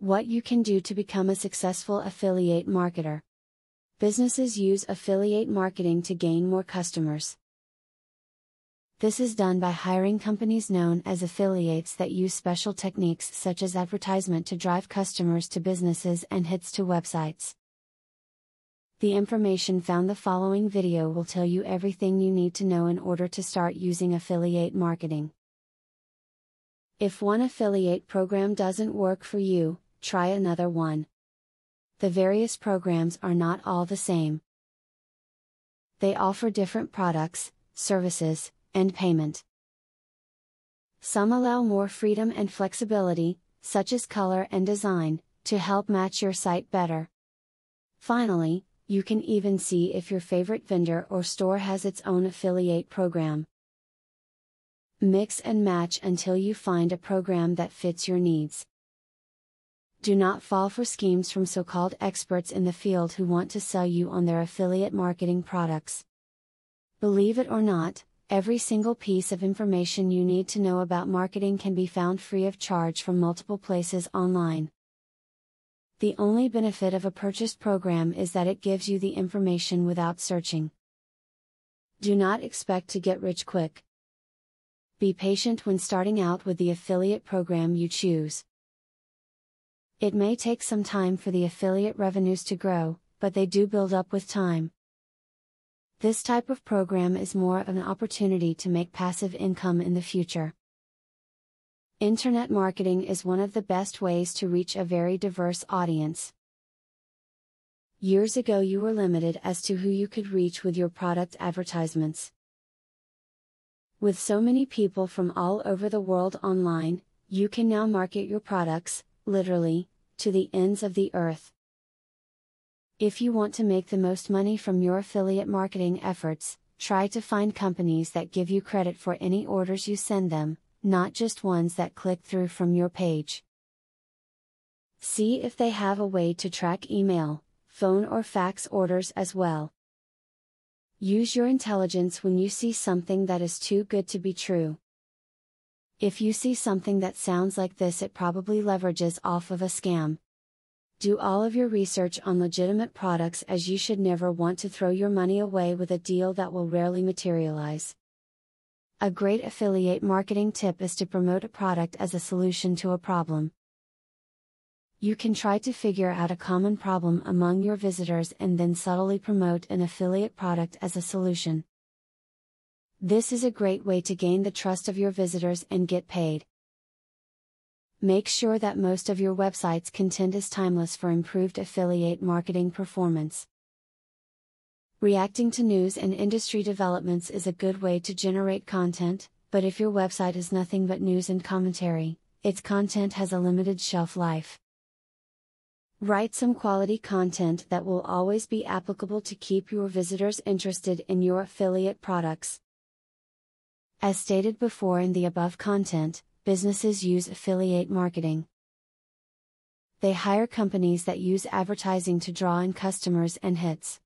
What you can do to become a successful affiliate marketer. Businesses use affiliate marketing to gain more customers. This is done by hiring companies known as affiliates that use special techniques such as advertisement to drive customers to businesses and hits to websites. The information found the following video will tell you everything you need to know in order to start using affiliate marketing. If one affiliate program doesn't work for you, try another one. The various programs are not all the same. They offer different products, services, and payment. Some allow more freedom and flexibility, such as color and design, to help match your site better. Finally, you can even see if your favorite vendor or store has its own affiliate program. Mix and match until you find a program that fits your needs. Do not fall for schemes from so-called experts in the field who want to sell you on their affiliate marketing products. Believe it or not, every single piece of information you need to know about marketing can be found free of charge from multiple places online. The only benefit of a purchased program is that it gives you the information without searching. Do not expect to get rich quick. Be patient when starting out with the affiliate program you choose. It may take some time for the affiliate revenues to grow, but they do build up with time. This type of program is more of an opportunity to make passive income in the future. Internet marketing is one of the best ways to reach a very diverse audience. Years ago you were limited as to who you could reach with your product advertisements. With so many people from all over the world online, you can now market your products, literally, to the ends of the earth. If you want to make the most money from your affiliate marketing efforts, try to find companies that give you credit for any orders you send them, not just ones that click through from your page. See if they have a way to track email, phone or fax orders as well. Use your intelligence when you see something that is too good to be true. If you see something that sounds like this, it probably leverages off of a scam. Do all of your research on legitimate products, as you should never want to throw your money away with a deal that will rarely materialize. A great affiliate marketing tip is to promote a product as a solution to a problem. You can try to figure out a common problem among your visitors and then subtly promote an affiliate product as a solution. This is a great way to gain the trust of your visitors and get paid. Make sure that most of your website's content is timeless for improved affiliate marketing performance. Reacting to news and industry developments is a good way to generate content, but if your website is nothing but news and commentary, its content has a limited shelf life. Write some quality content that will always be applicable to keep your visitors interested in your affiliate products. As stated before in the above content, businesses use affiliate marketing. They hire companies that use advertising to draw in customers and hits.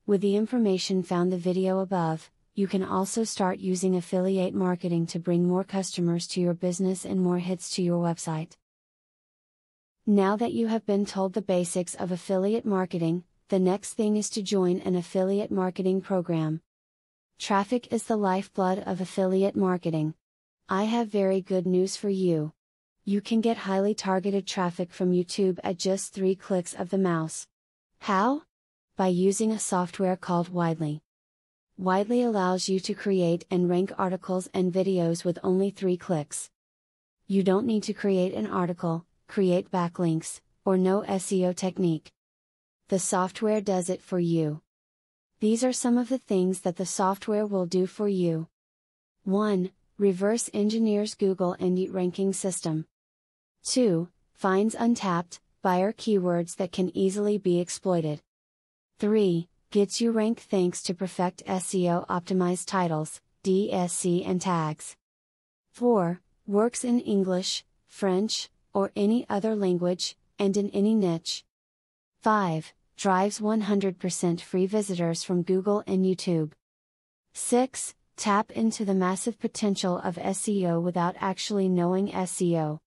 With the information found the video above, you can also start using affiliate marketing to bring more customers to your business and more hits to your website. Now that you have been told the basics of affiliate marketing, the next thing is to join an affiliate marketing program. Traffic is the lifeblood of affiliate marketing. I have very good news for you. You can get highly targeted traffic from YouTube at just 3 clicks of the mouse. How? By using a software called Widely. Widely allows you to create and rank articles and videos with only 3 clicks. You don't need to create an article, create backlinks, or no SEO technique. The software does it for you. These are some of the things that the software will do for you. 1. Reverse engineers Google Indie ranking system. 2. Finds untapped buyer keywords that can easily be exploited. 3. Gets you ranked thanks to Perfect SEO optimized titles, DSC and tags. 4. Works in English, French, or any other language, and in any niche. 5. Drives 100% free visitors from Google and YouTube. 6. Tap into the massive potential of SEO without actually knowing SEO.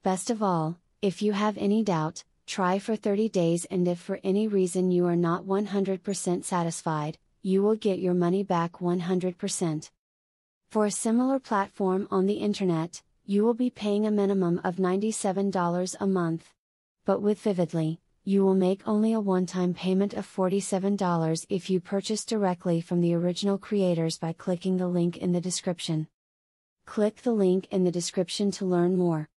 Best of all, If you have any doubt, try for 30 days, and if for any reason you are not 100% satisfied, you will get your money back 100%. For a similar platform on the internet, you will be paying a minimum of $97 a month. But with Vividly, you will make only a one-time payment of $47 if you purchase directly from the original creators by clicking the link in the description. Click the link in the description to learn more.